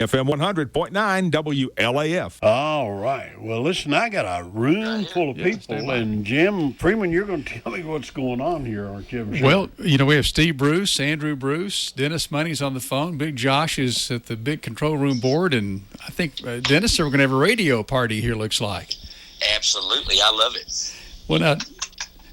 FM 100.9 WLAF. All right. Well, listen, I got a room full of people, and Jim Freeman, you're going to tell me what's going on here, aren't you? Well, we have Steve Bruce, Andrew Bruce, Dennis Money's on the phone, Big Josh is at the big control room board, and I think, Dennis, we're going to have a radio party here, looks like. Absolutely. I love it. Well, now,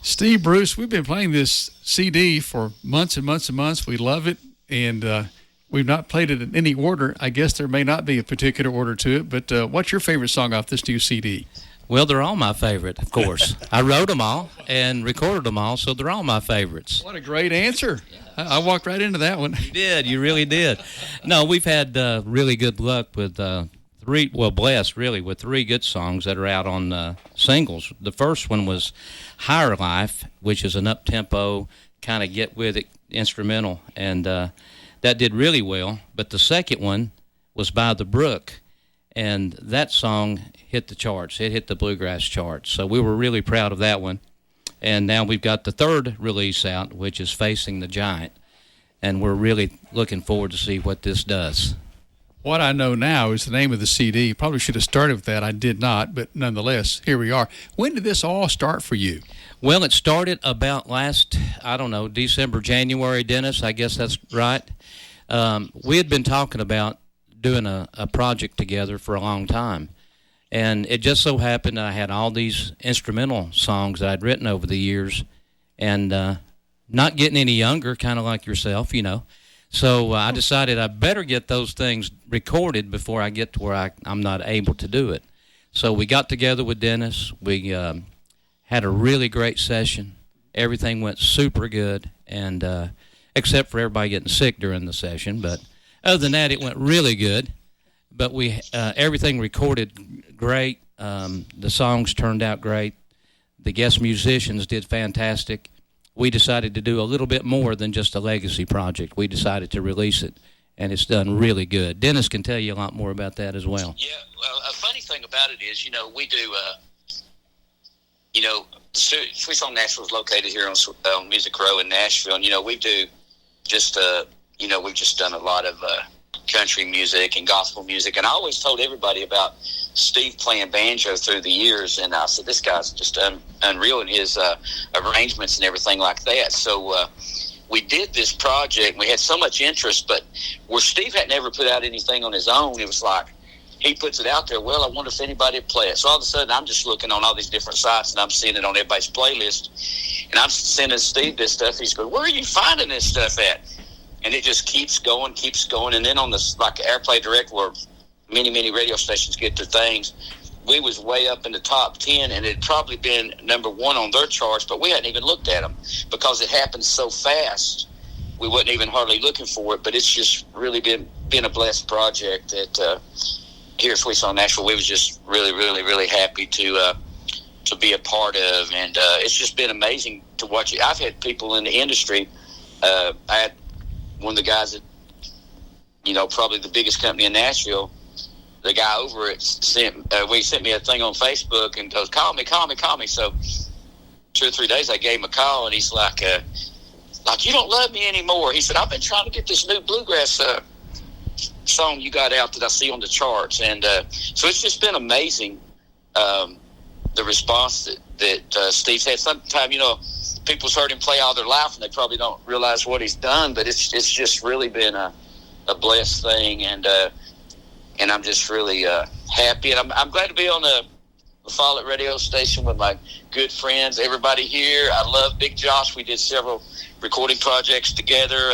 Steve Bruce, we've been playing this CD for months and months and months. We love it, and we've not played it in any order. I guess there may not be a particular order to it, but what's your favorite song off this new CD? Well, they're all my favorite, of course. I wrote them all and recorded them all, so they're all my favorites. What a great answer. I walked right into that one. You did. You really did. No, we've had really good luck with blessed, really, with three good songs that are out on singles. The first one was Higher Life, which is an up-tempo, kind of get-with-it instrumental, and that did really well. But the second one was By the Brook, and that song hit the charts. It hit the bluegrass charts. So we were really proud of that one. And now we've got the third release out, which is Facing the Giant, and we're really looking forward to see what this does. What I know now is the name of the CD. Probably should have started with that. I did not, but nonetheless, here we are. When did this all start for you? Well, it started about last, December, January, Dennis. I guess that's right. We had been talking about doing a project together for a long time. And it just so happened I had all these instrumental songs that I'd written over the years and not getting any younger, kind of like yourself, So I decided I better get those things recorded before I get to where I'm not able to do it. So we got together with Dennis. We had a really great session. Everything went super good, and except for everybody getting sick during the session. But other than that, it went really good. But we everything recorded great. The songs turned out great. The guest musicians did fantastic. We decided to do a little bit more than just a legacy project. We decided to release it, and it's done really good. Dennis can tell you a lot more about that as well. Yeah, well, a funny thing about it is, we do, Sweet Song Nashville is located here on Music Row in Nashville, and, we do just, we've just done a lot of country music and gospel music, and I always told everybody about Steve playing banjo through the years, and I said, this guy's just unreal in his arrangements and everything like that. So we did this project, and we had so much interest, but where Steve had never put out anything on his own, it was like, he puts it out there, well, I wonder if anybody would play it. So all of a sudden, I'm just looking on all these different sites, and I'm seeing it on everybody's playlist, and I'm sending Steve this stuff. He's going, where are you finding this stuff at? And it just keeps going, and then on this, like Airplay Direct, where many radio stations get their things, we was way up in the top 10, and it had probably been number one on their charts, but we hadn't even looked at them because it happened so fast. We wasn't even hardly looking for it, but it's just really been a blessed project that here at Sweet Song Nashville, we was just really, really, really happy to be a part of, and it's just been amazing to watch it. I've had people in the industry. I had one of the guys that, probably the biggest company in Nashville, the guy over it sent me a thing on Facebook and goes, call me. So 2 or 3 days I gave him a call, and he's like, you don't love me anymore. He said, I've been trying to get this new bluegrass song you got out that I see on the charts. And so it's just been amazing, the response that Steve's had. Sometimes, people's heard him play all their life, and they probably don't realize what he's done, but it's just really been a blessed thing, and I'm just really happy, and I'm glad to be on the Follett radio station with my good friends, everybody here. I love Big Josh. We did several recording projects together.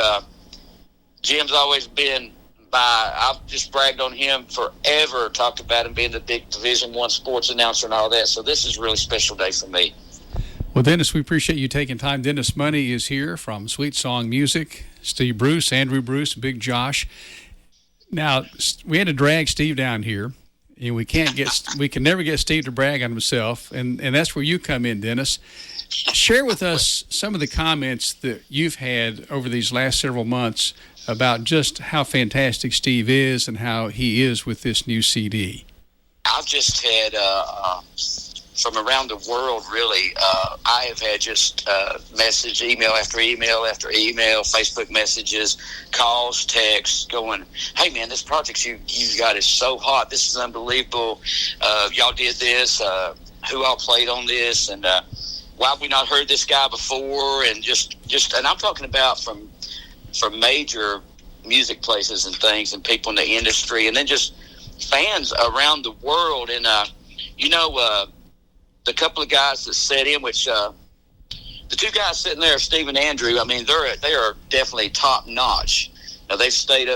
Jim's always been I've just bragged on him forever, talked about him being the big Division I sports announcer and all that, so this is a really special day for me. Well, Dennis, we appreciate you taking time. Dennis Money is here from Sweet Song Music. Steve Bruce, Andrew Bruce, Big Josh. Now, we had to drag Steve down here, and we can never get Steve to brag on himself, and that's where you come in, Dennis. Share with us some of the comments that you've had over these last several months about just how fantastic Steve is and how he is with this new CD. I've just had from around the world, really. I have had just message, email after email after email, Facebook messages, calls, texts, going, "Hey man, this project you got is so hot. This is unbelievable. Y'all did this. Who all played on this? And why have we not heard this guy before?" And just, and I'm talking about from major music places and things, and people in the industry, and then just fans around the world. And the couple of guys that set in, which the two guys sitting there, Steve and Andrew, I mean, they are definitely top notch. Now, they've stayed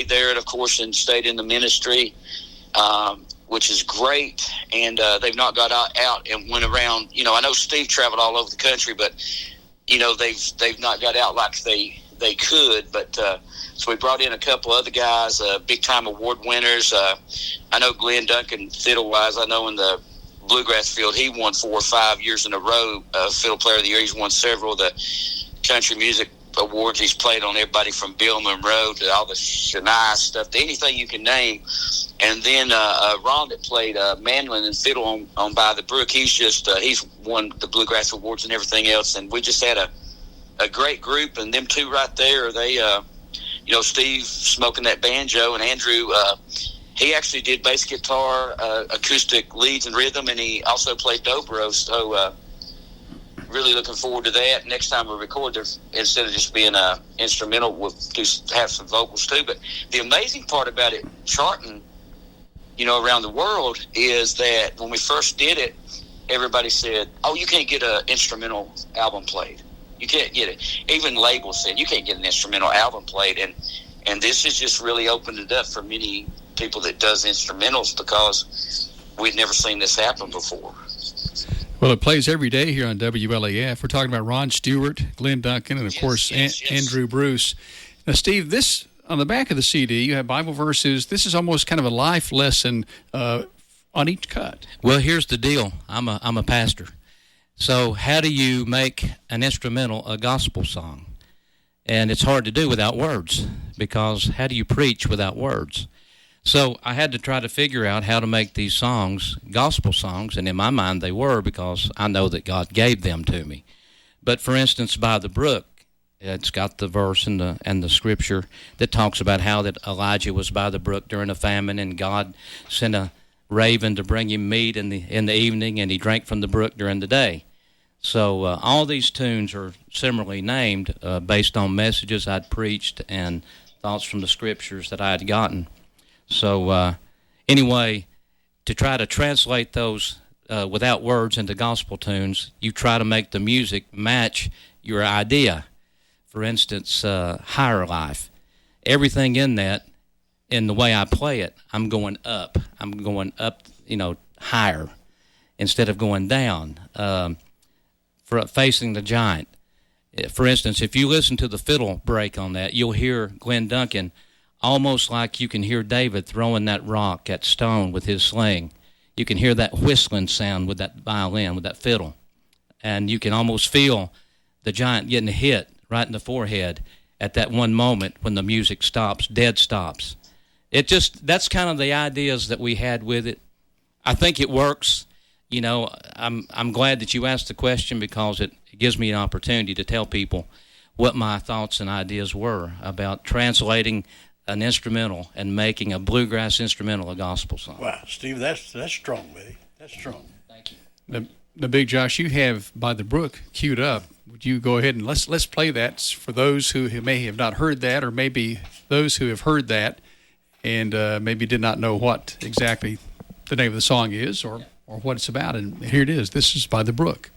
there, and of course, and stayed in the ministry, which is great. And they've not got out and went around. I know Steve traveled all over the country, but they've not got out like they could. But so we brought in a couple other guys, big time award winners. I know Glenn Duncan, fiddle wise. I know in the bluegrass field, he won 4 or 5 years in a row, Fiddle Player of the Year. He's won several of the country music awards. He's played on everybody from Bill Monroe to all the Shania stuff, to anything you can name. And then Ron, that played mandolin and fiddle on By the Brook, he's won the bluegrass awards and everything else. And we just had a great group, and them two right there, they Steve smoking that banjo, and Andrew, he actually did bass guitar, acoustic leads and rhythm, and he also played dobro. So really looking forward to that. Next time we record, instead of just being instrumental, we'll have some vocals too. But the amazing part about it charting, around the world, is that when we first did it, everybody said, "Oh, you can't get an instrumental album played. You can't get it." Even labels said, "You can't get an instrumental album played." And this has just really opened it up for many people that does instrumentals, because we'd never seen this happen before. Well, it plays every day here on WLAF. We're talking about Ron Stewart, Glenn Duncan, and, of course, yes. Andrew Bruce. Now, Steve, this on the back of the CD, you have Bible verses. This is almost kind of a life lesson on each cut. Well, here's the deal. I'm a pastor. So how do you make an instrumental a gospel song? And it's hard to do without words, because how do you preach without words? So I had to try to figure out how to make these songs gospel songs, and in my mind they were, because I know that God gave them to me. But for instance, By the Brook, it's got the verse and the scripture that talks about how that Elijah was by the brook during a famine, and God sent a raven to bring him meat in the evening, and he drank from the brook during the day. So all these tunes are similarly named based on messages I'd preached and thoughts from the scriptures that I had gotten. So anyway, to try to translate those without words into gospel tunes, you try to make the music match your idea. For instance, Higher Life. Everything in that, in the way I play it, I'm going up. I'm going up, higher instead of going down. For Facing the Giant. For instance, if you listen to the fiddle break on that, you'll hear Glenn Duncan almost like you can hear David throwing that rock, that stone with his sling. You can hear that whistling sound with that violin, with that fiddle. And you can almost feel the giant getting hit right in the forehead at that one moment when the music stops, dead stops. That's kind of the ideas that we had with it. I think it works. I'm glad that you asked the question, because it gives me an opportunity to tell people what my thoughts and ideas were about translating an instrumental and making a bluegrass instrumental a gospel song. Wow, Steve, that's strong, buddy. That's strong. Thank you. The Big Josh, you have By the Brook queued up. Would you go ahead and let's play that for those who may have not heard that, or maybe those who have heard that and maybe did not know what exactly the name of the song is, or what it's about. And here it is. This is By the Brook.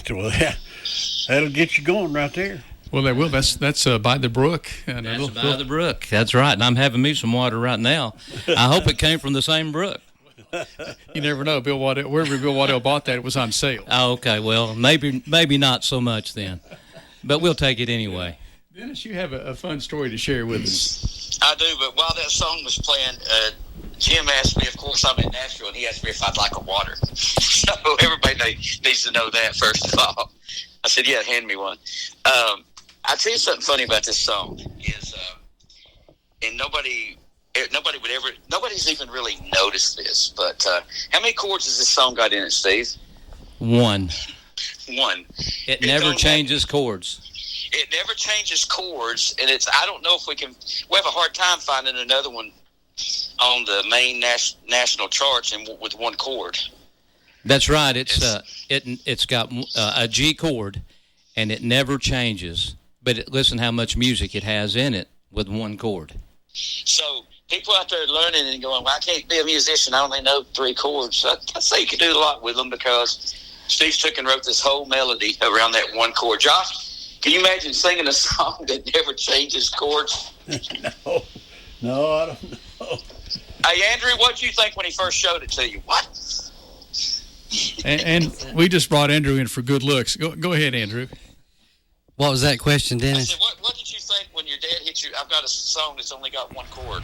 right. Well, that'll get you going right there. Well, they will. That's by the brook. And That's by the brook. That's right. And I'm having me some water right now. I hope it came from the same brook. You never know. Bill Waddell, wherever Bill Waddell bought that, it was on sale. Oh, okay. Well, maybe not so much then, but we'll take it anyway. Dennis, you have a fun story to share with us. I do, but while that song was playing, Jim asked me, of course, I'm in Nashville, and he asked me if I'd like a water. So everybody needs to know that, first of all. I said, yeah, hand me one. I'll tell you something funny about this song is, and nobody's even really noticed this, but how many chords has this song got in it, Steve? One. It never don't changes chords. It never changes chords, and I don't know if we have a hard time finding another one on the main national charts and with one chord. That's right. It's got a G chord, and it never changes. But listen how much music it has in it with one chord. So people out there learning and going, well, I can't be a musician. I only know 3 chords. I say you can do a lot with them because Steve took and wrote this whole melody around that one chord. Josh, can you imagine singing a song that never changes chords? No, I don't know. Hey, Andrew, what did you think when he first showed it to you? What? And we just brought Andrew in for good looks. Go ahead, Andrew. What was that question, I Dennis? said, what did you think when your dad hit you? I've got a song that's only got one chord.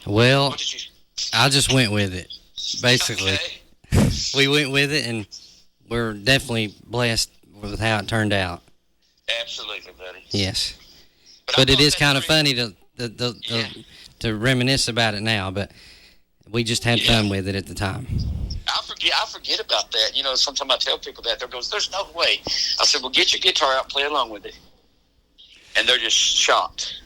Well, What did you? I just went with it, basically. Okay. We went with it, and we're definitely blessed with how it turned out. Absolutely, buddy. Yes. I But it thought is that kind of pretty- funny to reminisce about it now, but we just had fun with it at the time. I forget about that. You know, sometimes I tell people that. They go, there's no way. I said, well, get your guitar out, play along with it. And they're just shocked.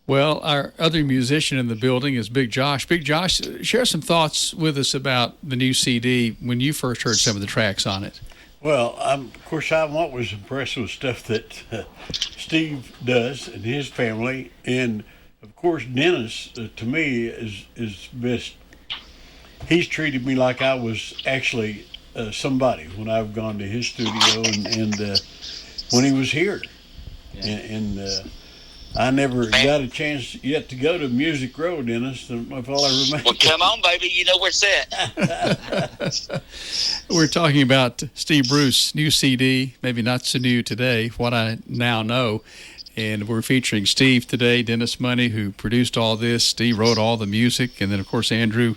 Well, our other musician in the building is Big Josh. Big Josh, share some thoughts with us about the new CD when you first heard some of the tracks on it. Well, of course, I'm always impressed with stuff that Steve does and his family. And, of course, Dennis, to me, is best. He's treated me like I was actually somebody when I've gone to his studio and when he was here. And I never got a chance yet to go to Music Row, Dennis, if I'll ever make Well, it. come on, baby. You know where it's at. We're talking about Steve Bruce, new CD, maybe not so new today, What I Now Know. And we're featuring Steve today, Dennis Money, who produced all this. Steve wrote all the music. And then, of course, Andrew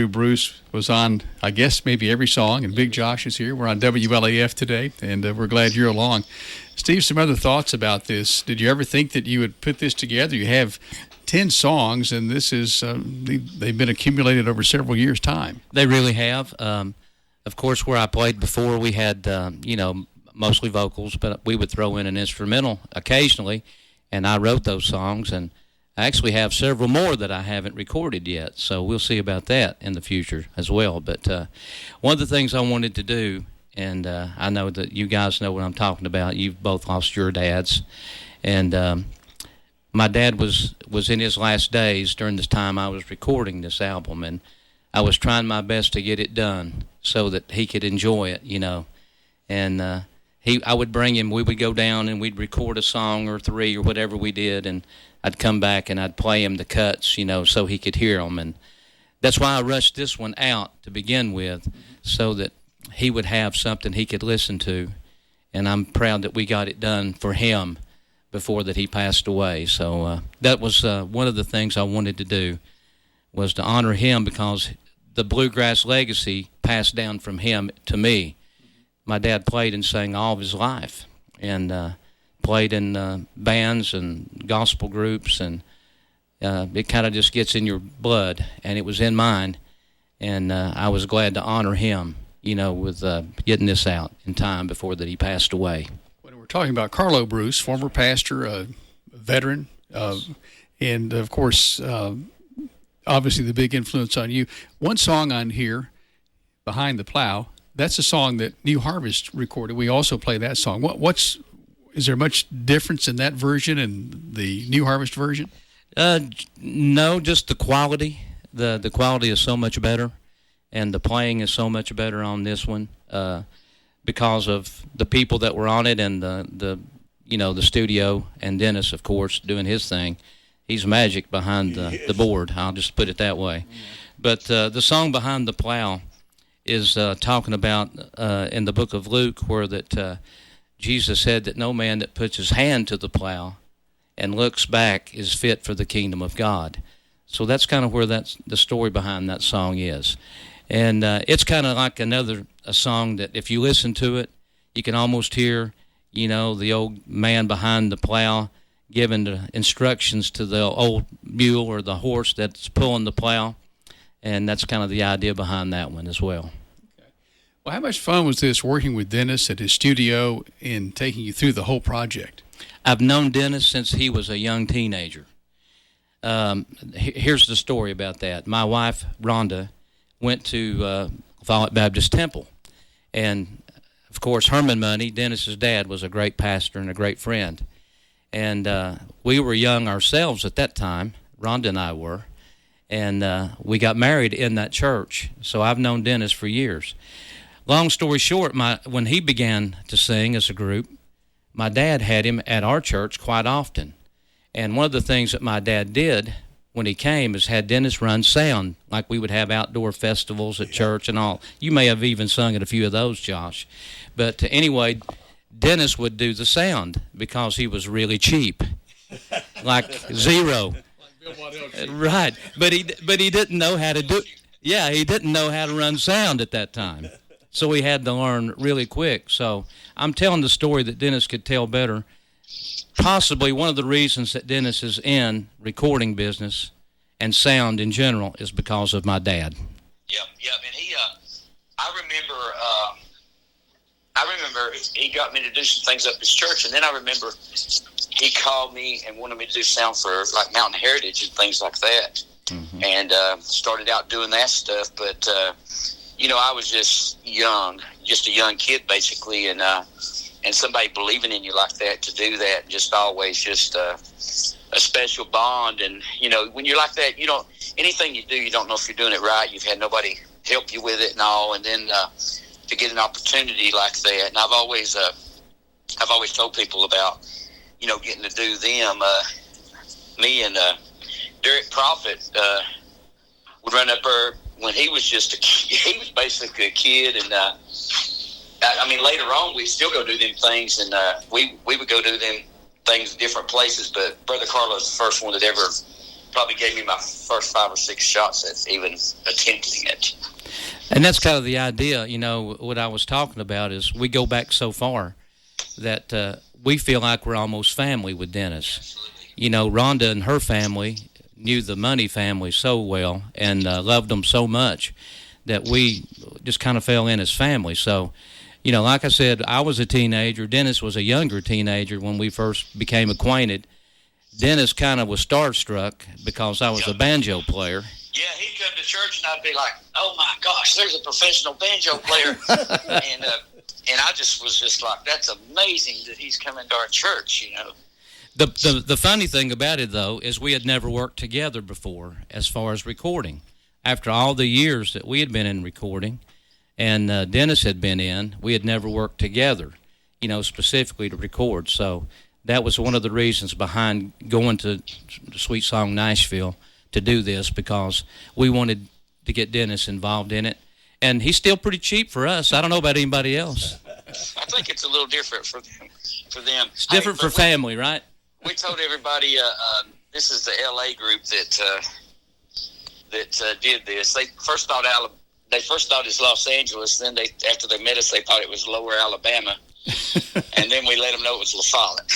Bruce was on, I guess, maybe every song, and Big Josh is here. We're on WLAF today, and we're glad you're along. Steve, some other thoughts about this. Did you ever think that you would put this together? You have 10 songs, and this is they've been accumulated over several years' time. They really have. Of course, where I played before, we had, mostly vocals, but we would throw in an instrumental occasionally, and I wrote those songs, and I actually have several more that I haven't recorded yet, so we'll see about that in the future as well. But one of the things I wanted to do, and I know that you guys know what I'm talking about. You've both lost your dads, and my dad was in his last days during this time I was recording this album, and I was trying my best to get it done so that he could enjoy it, and I would bring him. We would go down and we'd record a song or 3 or whatever we did, and I'd come back and I'd play him the cuts, so he could hear them. And that's why I rushed this one out to begin with, so that he would have something he could listen to. And I'm proud that we got it done for him before that he passed away. So that was one of the things I wanted to do, was to honor him, because the bluegrass legacy passed down from him to me. My dad played and sang all of his life, and played in bands and gospel groups, and it kind of just gets in your blood, and it was in mine, and I was glad to honor him, with getting this out in time before that he passed away. When we're talking about Carlo Bruce, former pastor, a veteran, and, of course, obviously the big influence on you. One song on here, Behind the Plow, that's a song that New Harvest recorded. We also play that song. Is there much difference in that version and the New Harvest version? No, just the quality. The quality is so much better, and the playing is so much better on this one. because of the people that were on it and the studio, and Dennis, of course, doing his thing. He's magic behind the board. I'll just put it that way. But the song "Behind the Plow" is talking about in the book of Luke, where that Jesus said that no man that puts his hand to the plow and looks back is fit for the kingdom of God. So that's kind of where the story behind that song is. And it's kind of like a song that if you listen to it, you can almost hear, the old man behind the plow giving the instructions to the old mule or the horse that's pulling the plow. And that's kind of the idea behind that one as well. Okay. Well, how much fun was this working with Dennis at his studio and taking you through the whole project? I've known Dennis since he was a young teenager. Here's the story about that. My wife, Rhonda, went to Violet Baptist Temple. And, of course, Herman Money, Dennis's dad, was a great pastor and a great friend. And we were young ourselves at that time. Rhonda and I were. And we got married in that church. So I've known Dennis for years. Long story short, when he began to sing as a group, my dad had him at our church quite often. And one of the things that my dad did when he came is had Dennis run sound, like we would have outdoor festivals at church and all. You may have even sung at a few of those, Josh. But anyway, Dennis would do the sound because he was really cheap, like zero. Right, but he didn't know how to do. Yeah, he didn't know how to run sound at that time, so he had to learn really quick. So I'm telling the story that Dennis could tell better. Possibly one of the reasons that Dennis is in recording business and sound in general is because of my dad. Yep, and he, I remember he got me to do some things up his church, and then I remember he called me and wanted me to do sound for like Mountain Heritage and things like that, and started out doing that stuff. But I was just a young kid basically, and somebody believing in you like that to do that, just always just a special bond. And when you're like that, anything you do, you don't know if you're doing it right. You've had nobody help you with it and all, and then to get an opportunity like that. And I've always told people about getting to do them. Me and Derek Prophet would run up there when he was just a kid. He was basically a kid, and later on we still go do them things, and we would go do them things in different places. But Brother Carlos, the first one that ever probably gave me my first 5 or 6 shots at even attempting it. And that's kind of the idea. What I was talking about is we go back so far that we feel like we're almost family with Dennis. Absolutely. Rhonda and her family knew the Money family so well and loved them so much that we just kind of fell in as family. So, like I said, I was a teenager. Dennis was a younger teenager when we first became acquainted. Dennis kind of was starstruck because I was a banjo player. Yeah, he'd come to church and I'd be like, "Oh my gosh, there's a professional banjo player," and I was just like, "That's amazing that he's coming to our church," The funny thing about it though is we had never worked together before as far as recording. After all the years that we had been in recording, and Dennis had been in, we had never worked together, specifically to record. So that was one of the reasons behind going to Sweet Song Nashville to do this, because we wanted to get Dennis involved in it. And he's still pretty cheap for us. I don't know about anybody else. I think it's a little different for them. It's different for family, right? We told everybody this is the LA group that did this. They first thought it was Los Angeles. Then after they met us, they thought it was Lower Alabama. And then we let them know it was La Follette.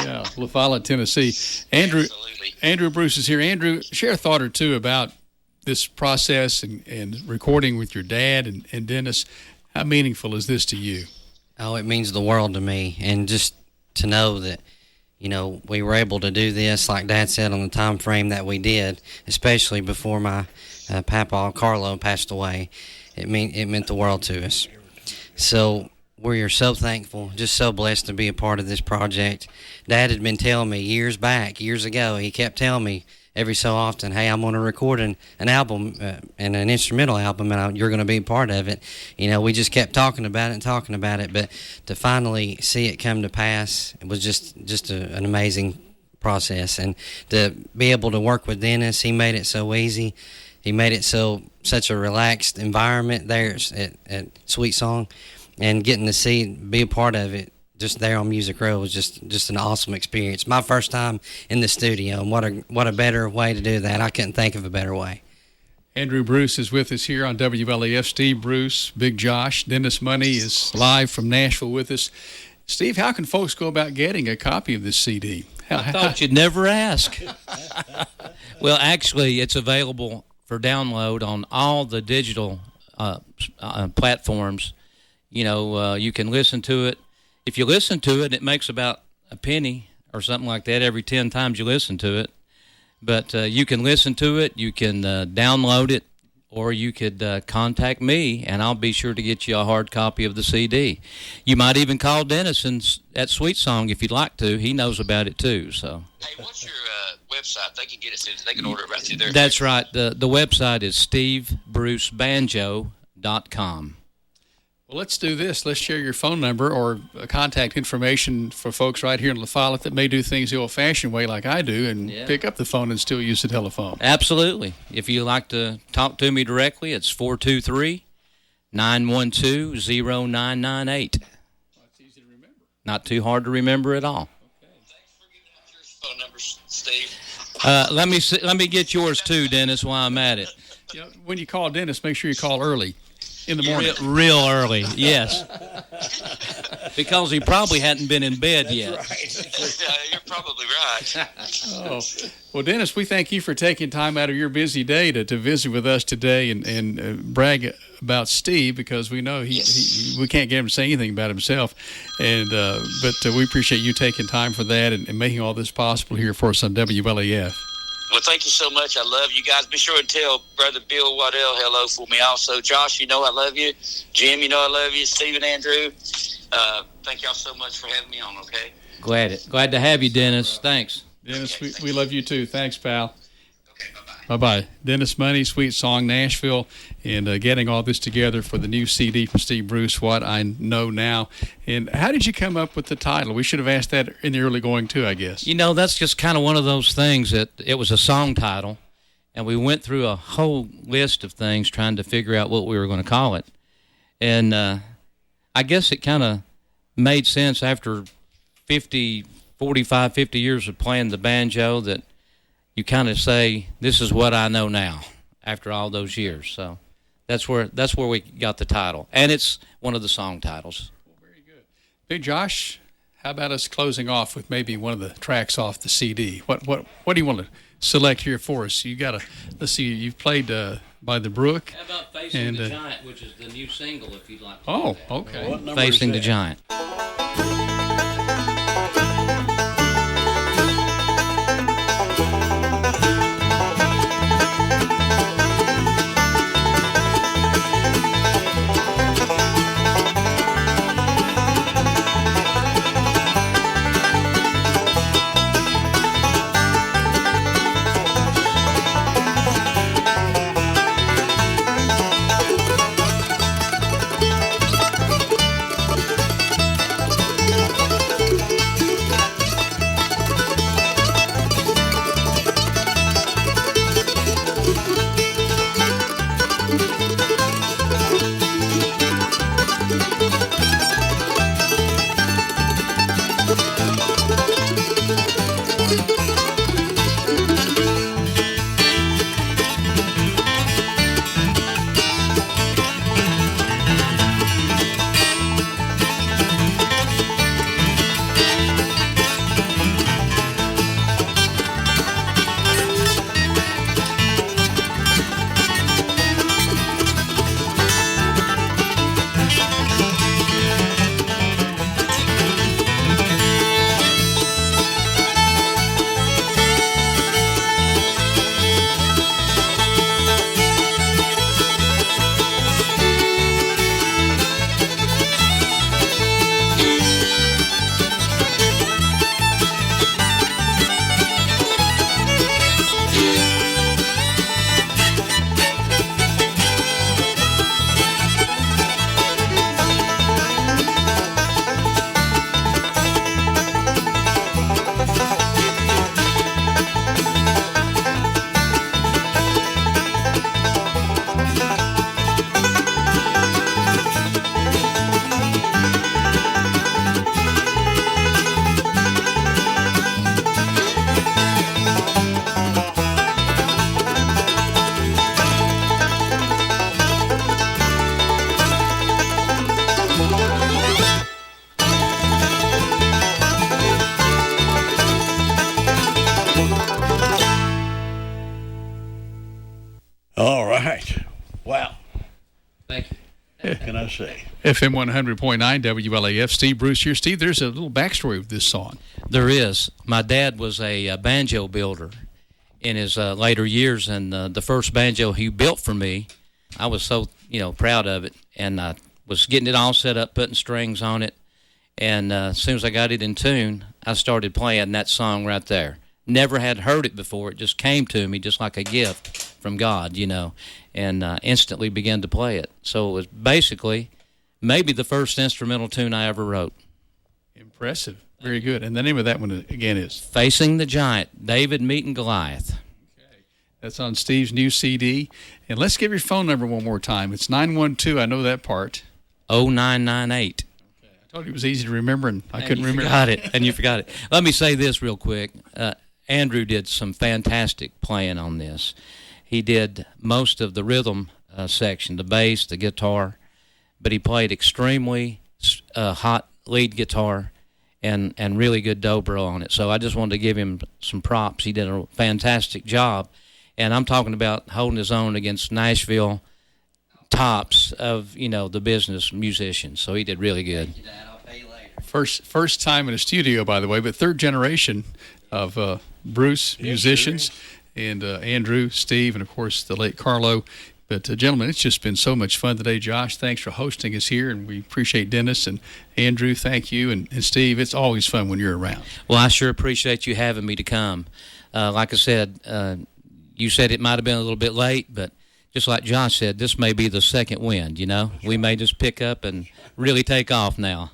Yeah, La Follette, Tennessee. Andrew Bruce is here. Andrew, share a thought or two about this process and recording with your dad and Dennis. How meaningful is this to you? Oh, it means the world to me. And just to know that, we were able to do this, like Dad said, on the time frame that we did, especially before my Papa Carlo passed away. It meant the world to us. So we are so thankful, just so blessed to be a part of this project. Dad had been telling me years ago, he kept telling me every so often, hey, I'm going to record an album and an instrumental album, and you're going to be a part of it. You know, we just kept talking about it, but to finally see it come to pass, it was just an amazing process. And to be able to work with Dennis, he made it so easy. He made it such a relaxed environment there at Sweet Song, and getting to be a part of it just there on Music Row was just an awesome experience. My first time in the studio, and what a better way to do that. I couldn't think of a better way. Andrew Bruce is with us here on WLAF. Steve Bruce, Big Josh, Dennis Money is live from Nashville with us. Steve, how can folks go about getting a copy of this CD? I thought you'd never ask. Well, actually, it's available for download on all the digital platforms. You know, you can listen to it. If you listen to it, it makes about a penny or something like that every 10 times you listen to it. But you can listen to it, you can download it, or you could contact me, and I'll be sure to get you a hard copy of the CD. You might even call Dennis at Sweet Song if you'd like to. He knows about it too. So. Hey, what's your website? They can get it. They can order it right through there. That's right. The website is stevebrucebanjo.com. Well, let's do this. Let's share your phone number or contact information for folks right here in La Follette that may do things the old-fashioned way like I do and pick up the phone and still use the telephone. Absolutely. If you'd like to talk to me directly, it's 423-912-0998. That's easy to remember. Not too hard to remember at all. Okay. Thanks for giving out your phone numbers, Steve. Let me get yours too, Dennis, while I'm at it. You know, when you call Dennis, make sure you call early. In the morning. Real early, yes. Because he probably hadn't been in bed yet. Right. You're probably right. Oh. Well, Dennis, we thank you for taking time out of your busy day to visit with us today and brag about Steve, because we know we can't get him to say anything about himself. But we appreciate you taking time for that and making all this possible here for us on WLAF. Well, thank you so much. I love you guys. Be sure to tell Brother Bill Waddell hello for me also. Josh, you know I love you. Jim, you know I love you. Steve and Andrew, thank y'all so much for having me on, okay? Glad to have you, Dennis. Thanks. Dennis, we love you too. Thanks, pal. Okay, bye-bye. Bye-bye. Dennis Money, Sweet Song, Nashville, and getting all this together for the new CD from Steve Bruce, What I Know Now. And how did you come up with the title? We should have asked that in the early going, too, I guess. You know, that's just kind of one of those things that it was a song title, and we went through a whole list of things trying to figure out what we were going to call it. And I guess it kind of made sense after 45, 50 years of playing the banjo that you kind of say, this is what I know now after all those years. So that's where we got the title. And it's one of the song titles. Well, very good. Big Josh, how about us closing off with maybe one of the tracks off the CD? What do you want to select here for us? You got to, let's see, you've played By the Brook. How about Facing the Giant, which is the new single, if you'd like to Oh, that. okay. Facing the Giant. All right. Wow. Thank you. What can I say? FM 100.9 WLAF. Steve Bruce here. Steve, there's a little backstory with this song. There is. My dad was a banjo builder in his later years, and the first banjo he built for me, I was so proud of it, and I was getting it all set up, putting strings on it, and as soon as I got it in tune, I started playing that song right there. Never had heard it before. It just came to me just like a gift from God, and instantly began to play it. So it was basically maybe the first instrumental tune I ever wrote. Impressive. Very good. And the name of that one, again, is? Facing the Giant, David Meeting Goliath. Okay. That's on Steve's new CD. And let's give your phone number one more time. It's 912, I know that part. 0998. Okay. I told you it was easy to remember, and I couldn't remember. You forgot it. Let me say this real quick. Andrew did some fantastic playing on this. He did most of the rhythm section, the bass, the guitar, but he played extremely hot lead guitar and really good dobro on it. So I just wanted to give him some props. He did a fantastic job, and I'm talking about holding his own against Nashville tops of the business musicians. So he did really good. First time in a studio, by the way, but third generation of Bruce musicians, and Andrew, Steve, and of course the late Carlo. But gentlemen, it's just been so much fun today. Josh, thanks for hosting us here, and we appreciate Dennis. And Andrew, thank you, and Steve. It's always fun when you're around. Well, I sure appreciate you having me to come. Like I said, you said it might have been a little bit late, but just like Josh said, this may be the second wind. We may just pick up and really take off now.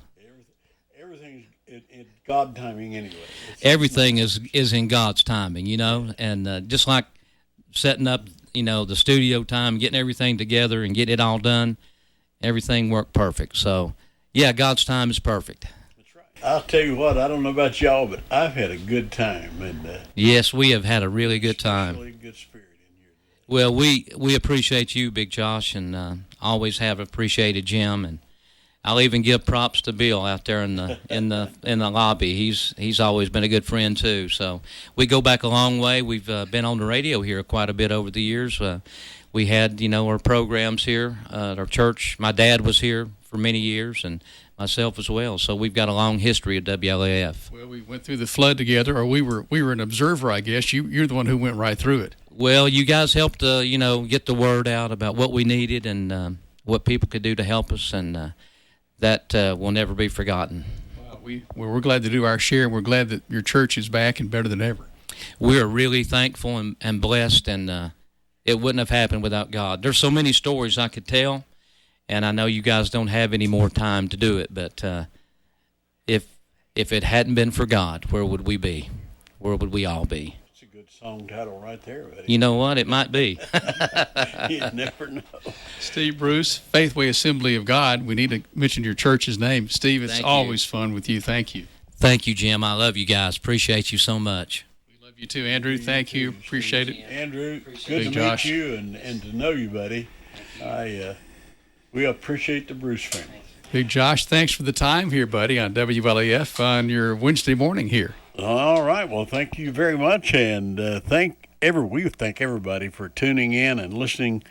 Everything's in God timing anyway. Everything is in God's timing, and just like setting up, the studio time, getting everything together and getting it all done, everything worked perfect. So, yeah, God's time is perfect. That's right. I'll tell you what, I don't know about y'all, but I've had a good time. And yes, we have had a really good time. Really good spirit in here. Well, we appreciate you, Big Josh, and always have appreciated Jim, and I'll even give props to Bill out there in the lobby. He's always been a good friend too. So we go back a long way. We've been on the radio here quite a bit over the years. We had our programs here at our church. My dad was here for many years, and myself as well. So we've got a long history of WLAF. Well, we went through the flood together, or we were an observer, I guess. You're the one who went right through it. Well, you guys helped get the word out about what we needed and what people could do to help us, and that will never be forgotten. We're glad to do our share, and we're glad that your church is back and better than ever. We are really thankful and blessed, and it wouldn't have happened without God. There's so many stories I could tell, and I know you guys don't have any more time to do it, but if it hadn't been for God, where would we be? Where would we all be? It's a good song title right there, buddy. You know what? It might be. You never know. Steve Bruce, Faithway Assembly of God. We need to mention your church's name. Steve, it's always fun with you. Thank you. Thank you, Jim. I love you guys. Appreciate you so much. We love you too, Andrew. Thank you. Appreciate it. Andrew, good to meet you and to know you, buddy. We appreciate the Bruce family. Big Josh, thanks for the time here, buddy, on WLAF on your Wednesday morning here. All right. Well, thank you very much, and we thank everybody for tuning in and listening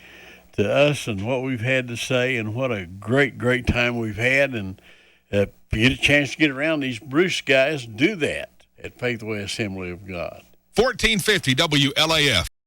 to us and what we've had to say, and what a great time we've had. And if you get a chance to get around these Bruce guys, do that at Faithway Assembly of God. 1450 WLAF.